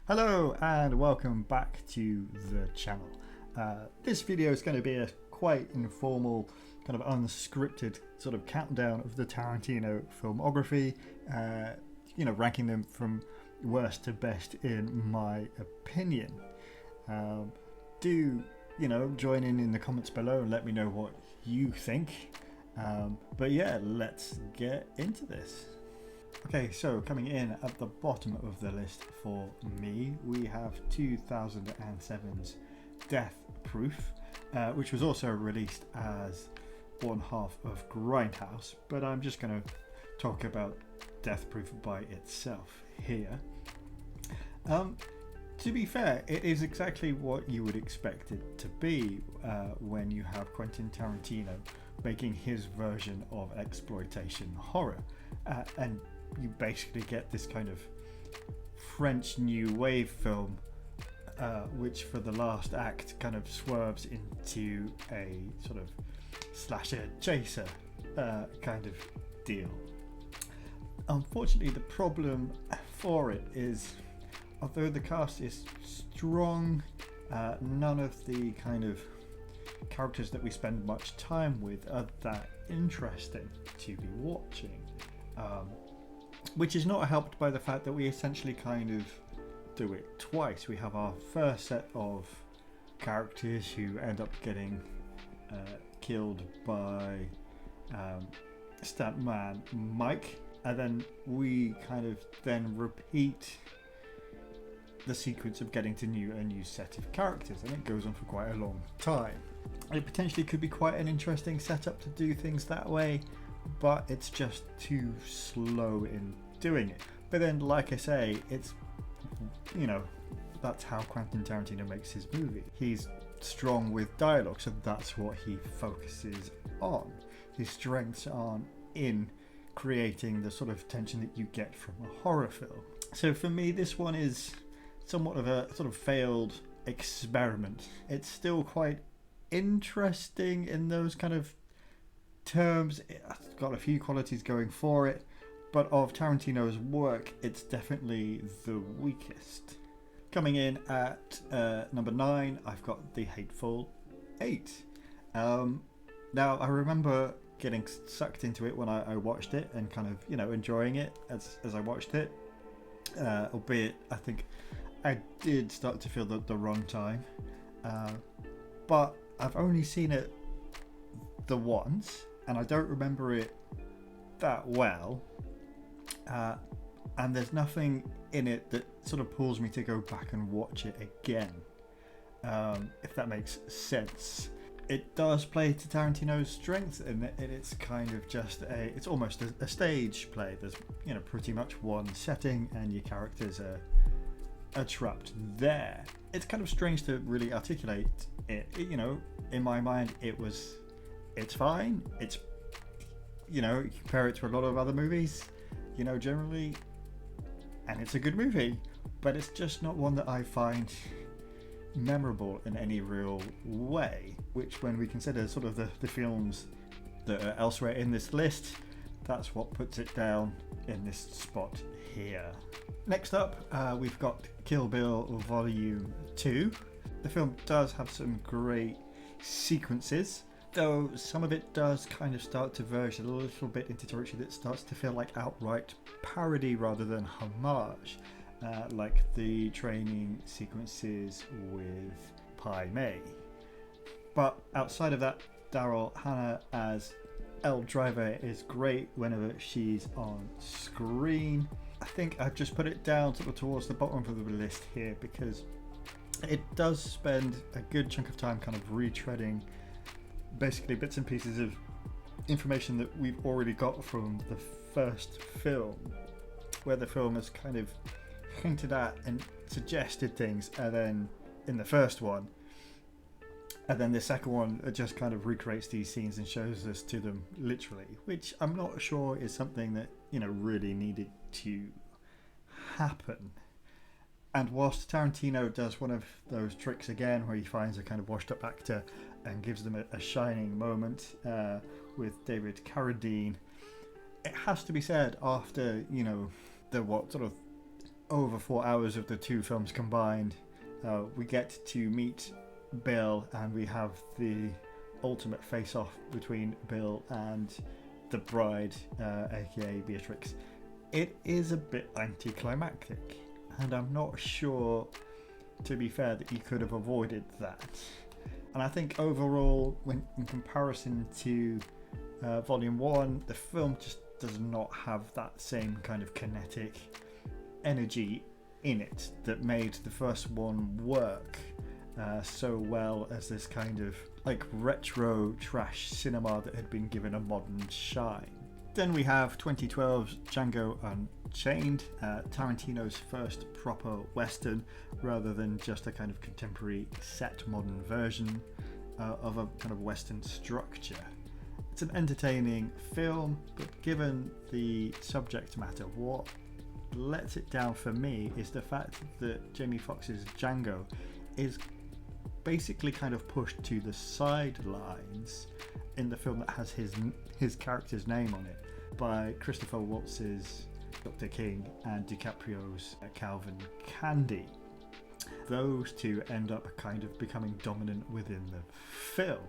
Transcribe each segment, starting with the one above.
Hello and welcome back to the channel. This video is going to be a quite informal, kind of unscripted sort of countdown of the Tarantino filmography, ranking them from worst to best in my opinion. Do join in the comments below and let me know what you think. But yeah, let's get into this. Okay, so coming in at the bottom of the list for me, we have 2007's Death Proof, which was also released as one half of Grindhouse, but I'm just going to talk about Death Proof by itself here. To be fair, it is exactly what you would expect it to be when you have Quentin Tarantino making his version of exploitation horror. And you basically get this kind of French New Wave film, which for the last act kind of swerves into a sort of slasher chaser kind of deal. Unfortunately, the problem for it is, although the cast is strong, none of the kind of characters that we spend much time with are that interesting to be watching. Which is not helped by the fact that we essentially kind of do it twice. We have our first set of characters who end up getting killed by stuntman Mike, and then we kind of then repeat the sequence of getting to a new set of characters, and it goes on for quite a long time. It potentially could be quite an interesting setup to do things that way, but it's just too slow in doing it. But then, like I say, it's, that's how Quentin Tarantino makes his movie. He's strong with dialogue, so that's what he focuses on. His strengths aren't in creating the sort of tension that you get from a horror film. So for me, this one is somewhat of a sort of failed experiment. It's still quite interesting in those kind of terms. It's got a few qualities going for it, but of Tarantino's work, it's definitely the weakest. Coming in at number 9, I've got The Hateful Eight. Now, I remember getting sucked into it when I watched it and kind of, enjoying it as I watched it, albeit I think I did start to feel the wrong time. But I've only seen it the once, and I don't remember it that well, and there's nothing in it that sort of pulls me to go back and watch it again, if that makes sense. It does play to Tarantino's strength, and it's kind of just it's almost a stage play. There's pretty much one setting, and your characters are trapped there. It's kind of strange to really articulate it. In my mind, it's fine. It's, you compare it to a lot of other movies, generally, and it's a good movie, but it's just not one that I find memorable in any real way, which when we consider sort of the films that are elsewhere in this list, that's what puts it down in this spot here. Next up, we've got Kill Bill Volume 2. The film does have some great sequences, though some of it does kind of start to verge a little bit into territory that starts to feel like outright parody rather than homage, like the training sequences with Pai Mei. But outside of that, Daryl Hannah as Elle Driver is great whenever she's on screen. I think I've just put it down sort of towards the bottom of the list here because it does spend a good chunk of time kind of retreading basically bits and pieces of information that we've already got from the first film, where the film has kind of hinted at and suggested things, and then in the first one, and then the second one just kind of recreates these scenes and shows us to them literally, which I'm not sure is something that really needed to happen. And whilst Tarantino does one of those tricks again where he finds a kind of washed up actor and gives them a shining moment with David Carradine, it has to be said, after the what sort of over 4 hours of the two films combined. We get to meet Bill, and we have the ultimate face-off between Bill and the bride, aka Beatrix. It is a bit anticlimactic, and I'm not sure, to be fair, that you could have avoided that. And I think overall, when in comparison to Volume 1, the film just does not have that same kind of kinetic energy in it that made the first one work so well as this kind of like retro trash cinema that had been given a modern shine. Then we have 2012's Django Unchained, Tarantino's first proper Western rather than just a kind of contemporary set modern version of a kind of Western structure. It's an entertaining film, but given the subject matter, what lets it down for me is the fact that Jamie Foxx's Django is basically kind of pushed to the sidelines in the film that has his character's name on it by Christopher Waltz's Dr. King and DiCaprio's Calvin Candy. Those two end up kind of becoming dominant within the film.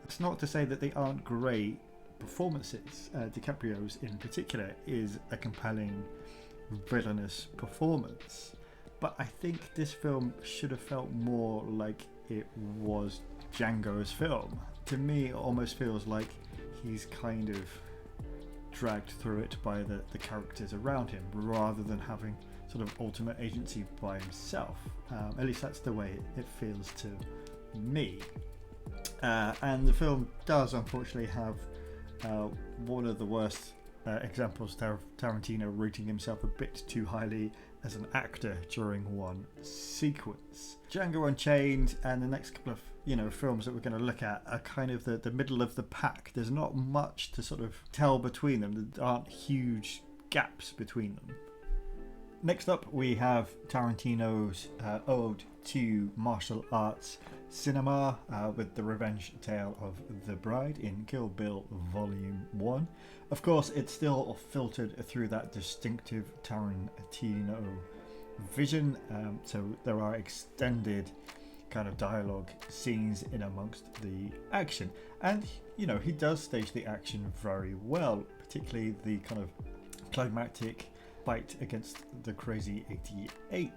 It's not to say that they aren't great performances. DiCaprio's in particular is a compelling villainous performance, but I think this film should have felt more like it was Django's film. To me, it almost feels like he's kind of dragged through it by the characters around him rather than having sort of ultimate agency by himself. At least that's the way it feels to me. And the film does unfortunately have one of the worst examples of Tarantino rating himself a bit too highly as an actor during one sequence. Django Unchained and the next couple of films that we're going to look at are kind of the middle of the pack. There's not much to sort of tell between them. There aren't huge gaps between them. Next up we have Tarantino's ode to martial arts cinema with the revenge tale of the bride in Kill Bill Volume 1. Of course, it's still filtered through that distinctive Tarantino vision, so there are extended kind of dialogue scenes in amongst the action, and he does stage the action very well, particularly the kind of climactic fight against the Crazy 88.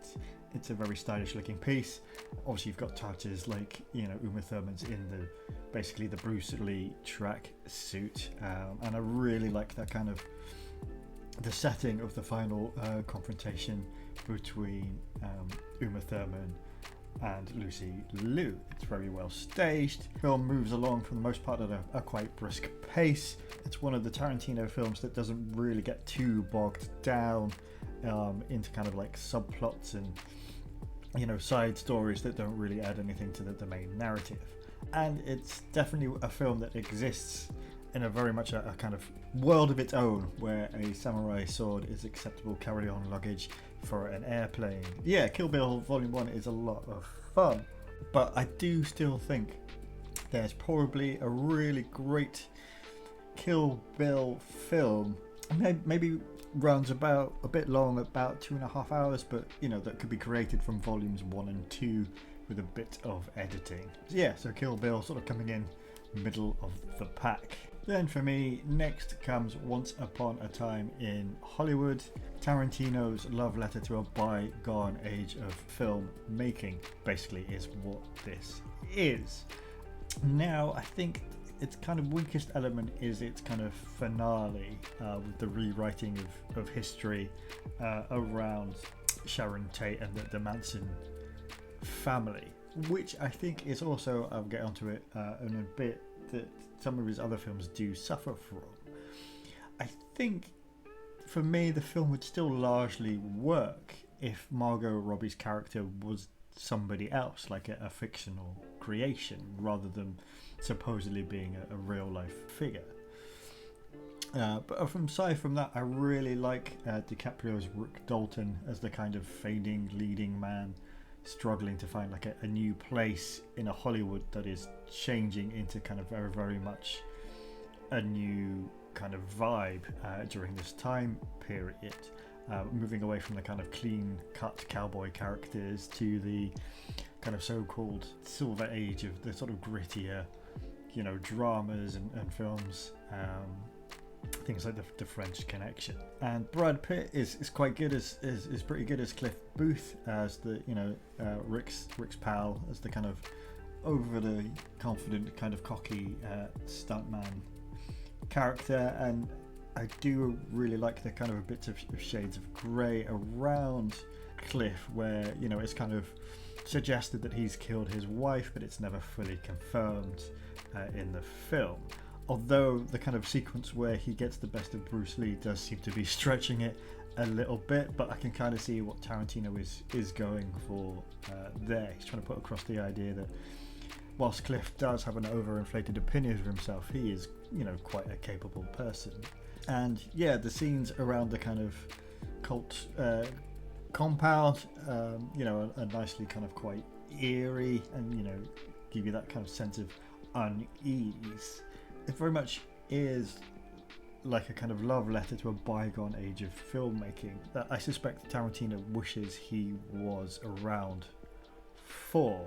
It's a very stylish looking piece. Obviously you've got touches like Uma Thurman's in basically the Bruce Lee track suit, and I really like that kind of the setting of the final confrontation between Uma Thurman and Lucy Liu. It's very well staged. The film moves along for the most part at a quite brisk pace. It's one of the Tarantino films that doesn't really get too bogged down into kind of like subplots and side stories that don't really add anything to the main narrative. And it's definitely a film that exists in a very much a kind of world of its own, where a samurai sword is acceptable carry-on luggage for an airplane. Yeah, Kill Bill Volume 1 is a lot of fun, but I do still think there's probably a really great Kill Bill film, maybe runs about a bit long, about 2.5 hours, but that could be created from volumes 1 and 2 with a bit of editing. So Kill Bill sort of coming in middle of the pack. Then for me, next comes Once Upon a Time in Hollywood, Tarantino's love letter to a bygone age of film making, basically, is what this is. Now, I think its kind of weakest element is its kind of finale with the rewriting of history around Sharon Tate and the Manson family, which I think is also, I'll get onto it in a bit, that some of his other films do suffer from. I think for me the film would still largely work if Margot Robbie's character was somebody else, like a fictional creation, rather than supposedly being a real life figure. But aside from that, I really like DiCaprio's Rick Dalton as the kind of fading leading man, struggling to find like a new place in a Hollywood that is changing into kind of very, very much a new kind of vibe during this time period. moving away from the kind of clean-cut cowboy characters to the kind of so-called silver age of the sort of grittier, dramas and films. Things like the French Connection. And Brad Pitt is quite good is pretty good as Cliff Booth, as the Rick's pal, as the kind of over the confident, kind of cocky stuntman character. And I do really like the kind of bits of shades of grey around Cliff, where it's kind of suggested that he's killed his wife, but it's never fully confirmed in the film. Although the kind of sequence where he gets the best of Bruce Lee does seem to be stretching it a little bit, but I can kind of see what Tarantino is going for there. He's trying to put across the idea that whilst Cliff does have an overinflated opinion of himself, he is, quite a capable person. And yeah, the scenes around the kind of cult compound, are nicely kind of quite eerie and, give you that kind of sense of unease. It very much is like a kind of love letter to a bygone age of filmmaking that I suspect Tarantino wishes he was around for.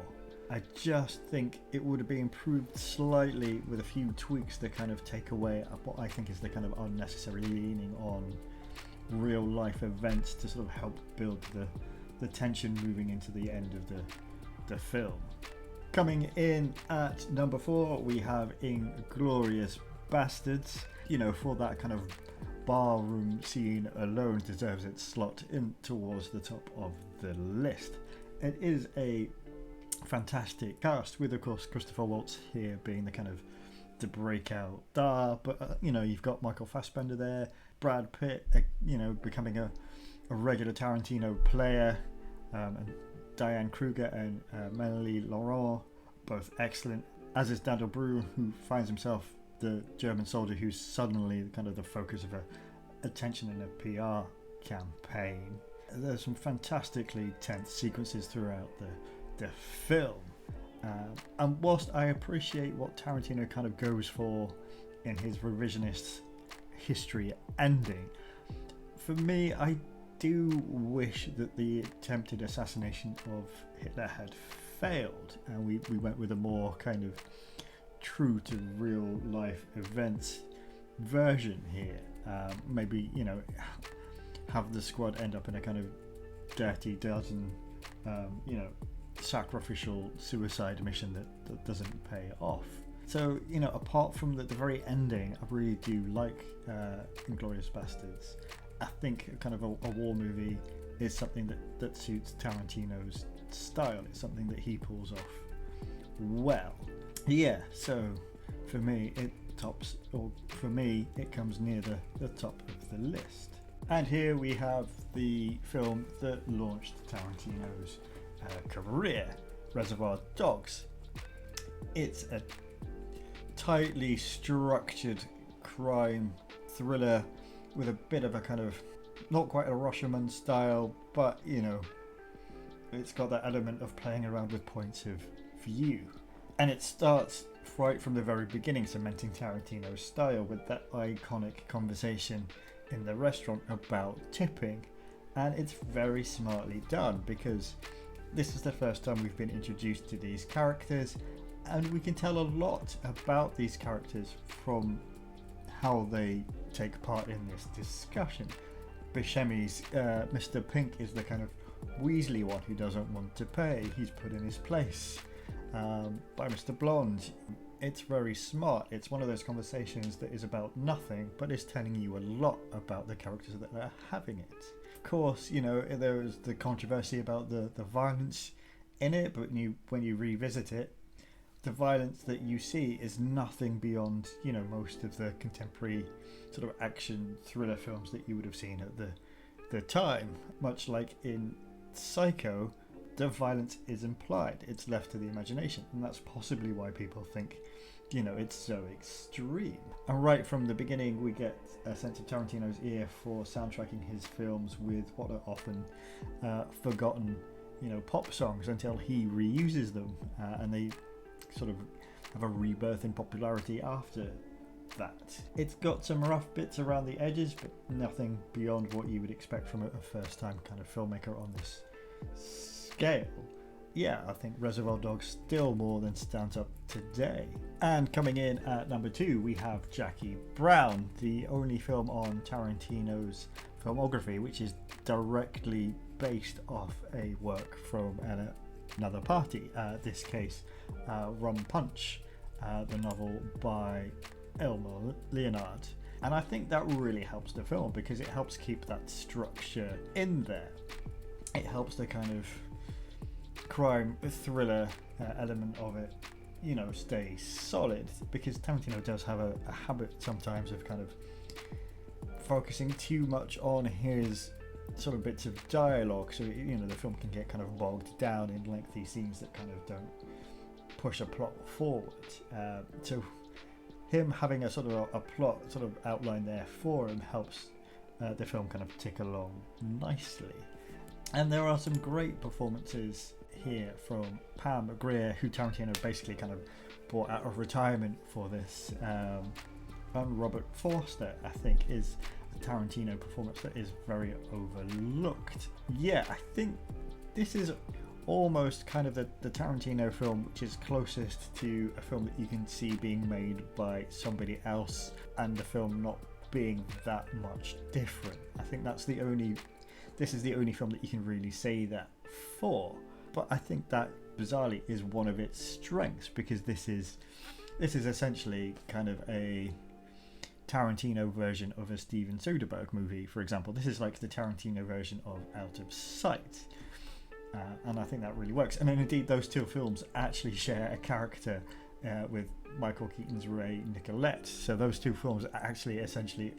I just think it would have been improved slightly with a few tweaks to kind of take away what I think is the kind of unnecessary leaning on real life events to sort of help build the tension moving into the end of the film. Coming in at number 4, we have Inglourious Bastards. For that kind of barroom scene alone deserves its slot in towards the top of the list. It is a fantastic cast, with of course Christopher Waltz here being the kind of the breakout star, but you've got Michael Fassbender there, Brad Pitt, becoming a regular Tarantino player, and Diane Kruger and Melanie Laurent, both excellent, as is Daniel Brühl, who finds himself the German soldier who's suddenly kind of the focus of attention in a PR campaign. There's some fantastically tense sequences throughout the film, and whilst I appreciate what Tarantino kind of goes for in his revisionist history ending, for me, I do wish that the attempted assassination of Hitler had failed and we went with a more kind of true to real life events version here. Maybe have the squad end up in a kind of dirty dozen sacrificial suicide mission that doesn't pay off. So apart from the very ending, I really do like Inglourious Bastards. I think kind of a war movie is something that suits Tarantino's style. It's something that he pulls off well. Yeah, so for me it comes near the top of the list. And here we have the film that launched Tarantino's career, Reservoir Dogs. It's a tightly structured crime thriller with a bit of a kind of, not quite a Rashomon style, but it's got that element of playing around with points of view. And it starts right from the very beginning, cementing Tarantino's style with that iconic conversation in the restaurant about tipping. And it's very smartly done, because this is the first time we've been introduced to these characters, and we can tell a lot about these characters from how they take part in this discussion. Buscemi's Mr. Pink is the kind of Weasley one who doesn't want to pay. He's put in his place by Mr. Blonde. It's very smart. It's one of those conversations that is about nothing, but is telling you a lot about the characters that are having it. Of course, there was the controversy about the violence in it, but when you revisit it, the violence that you see is nothing beyond, most of the contemporary sort of action thriller films that you would have seen at the time. Much like in Psycho, the violence is implied. It's left to the imagination, and that's possibly why people think, it's so extreme. And right from the beginning, we get a sense of Tarantino's ear for soundtracking his films with what are often forgotten, pop songs, until he reuses them, and they sort of have a rebirth in popularity after that. It's got some rough bits around the edges, but nothing beyond what you would expect from a first-time kind of filmmaker on this scale. Yeah, I think Reservoir Dogs still more than stands up today. And coming in at number 2, we have Jackie Brown, the only film on Tarantino's filmography which is directly based off a work from another party, this case Rum Punch, the novel by Elmer Leonard. And I think that really helps the film because it helps keep that structure in there. It helps the kind of crime thriller element of it, stay solid, because Tarantino does have a habit sometimes of kind of focusing too much on his sort of bits of dialogue, so the film can get kind of bogged down in lengthy scenes that kind of don't push a plot forward. So him having a sort of a plot sort of outline there for him helps the film kind of tick along nicely. And there are some great performances here from Pam Grier, who Tarantino basically kind of brought out of retirement for this. And Robert Forster, I think, is a Tarantino performance that is very overlooked. Yeah, I think this is almost kind of the Tarantino film which is closest to a film that you can see being made by somebody else and the film not being that much different. I think this is the only film that you can really say that for. But I think that bizarrely is one of its strengths, because this is essentially kind of a Tarantino version of a Steven Soderbergh movie, for example. This is like the Tarantino version of Out of Sight. And I think that really works. And then indeed those two films actually share a character with Michael Keaton's Ray Nicolette. So those two films actually essentially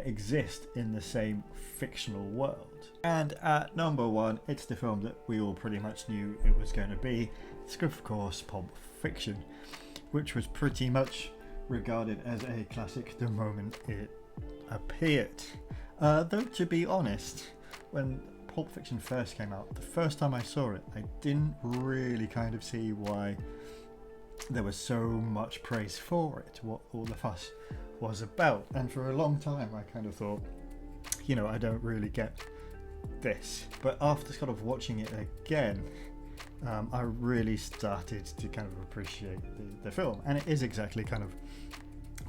exist in the same fictional world. And at number 1, it's the film that we all pretty much knew it was going to be. It's of course Pulp Fiction, which was pretty much regarded as a classic the moment it appeared. Though to be honest, when Pulp Fiction first came out, the first time I saw it, I didn't really kind of see why there was so much praise for it, what all the fuss was about. And for a long time I kind of thought, I don't really get this. But after sort of watching it again, I really started to kind of appreciate the film. And it is exactly kind of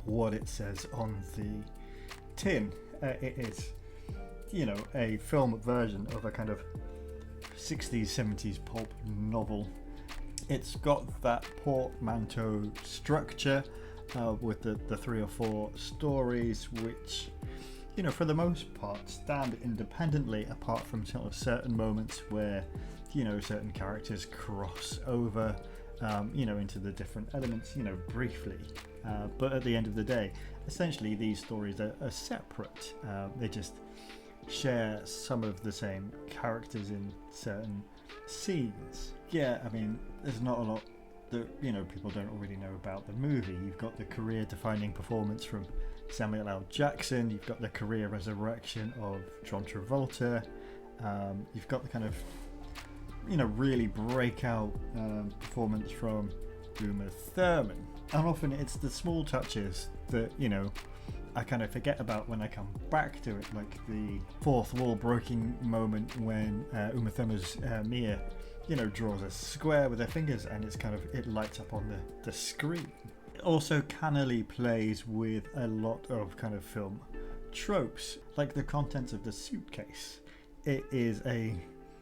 what it says on the tin. It is, a film version of a kind of 60s, 70s pulp novel. It's got that portmanteau structure with the 3 or 4 stories which, for the most part stand independently, apart from sort of certain moments where, certain characters cross over, into the different elements, briefly. But at the end of the day, essentially these stories are separate. They just share some of the same characters in certain scenes. Yeah, I mean, there's not a lot that people don't already know about the movie. You've got the career-defining performance from Samuel L. Jackson. You've got the career resurrection of John Travolta. You've got the kind of really breakout performance from Uma Thurman. And often it's the small touches that I kind of forget about when I come back to it, like the fourth wall breaking moment when Uma Thurman's Mia draws a square with her fingers, and it lights up on the screen. It also cannily plays with a lot of kind of film tropes, like the contents of the suitcase. It is a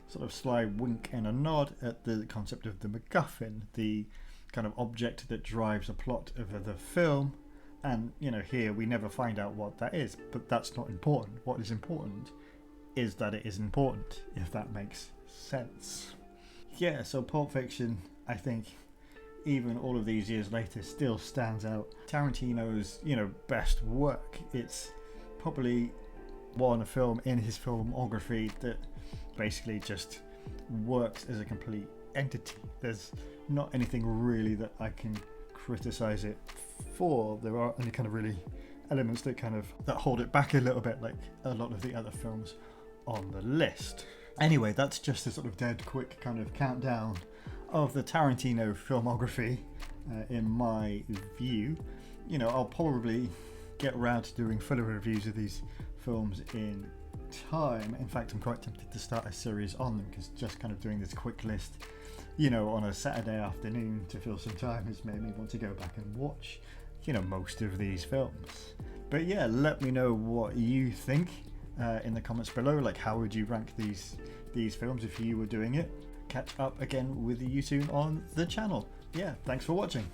sort of sly wink and a nod at the concept of the MacGuffin, the kind of object that drives a plot of the film. And here we never find out what that is, but that's not important. What is important is that it is important, if that makes sense. Yeah, so Pulp Fiction, I think, even all of these years later, still stands out. Tarantino's, best work. It's probably one film in his filmography that basically just works as a complete entity. There's not anything really that I can criticize it for. There are any kind of really elements that hold it back a little bit, like a lot of the other films on the list. Anyway, that's just a sort of dead quick kind of countdown of the Tarantino filmography in my view. you know, I'll probably get around to doing fuller reviews of these films in time. In fact, I'm quite tempted to start a series on them, because just kind of doing this quick list, you know, on a Saturday afternoon to fill some time has made me want to go back and watch, you know, most of these films. But yeah, let me know what you think in the comments below. Like, how would you rank these films if you were doing it? Catch up again with you soon on the channel. Yeah, thanks for watching.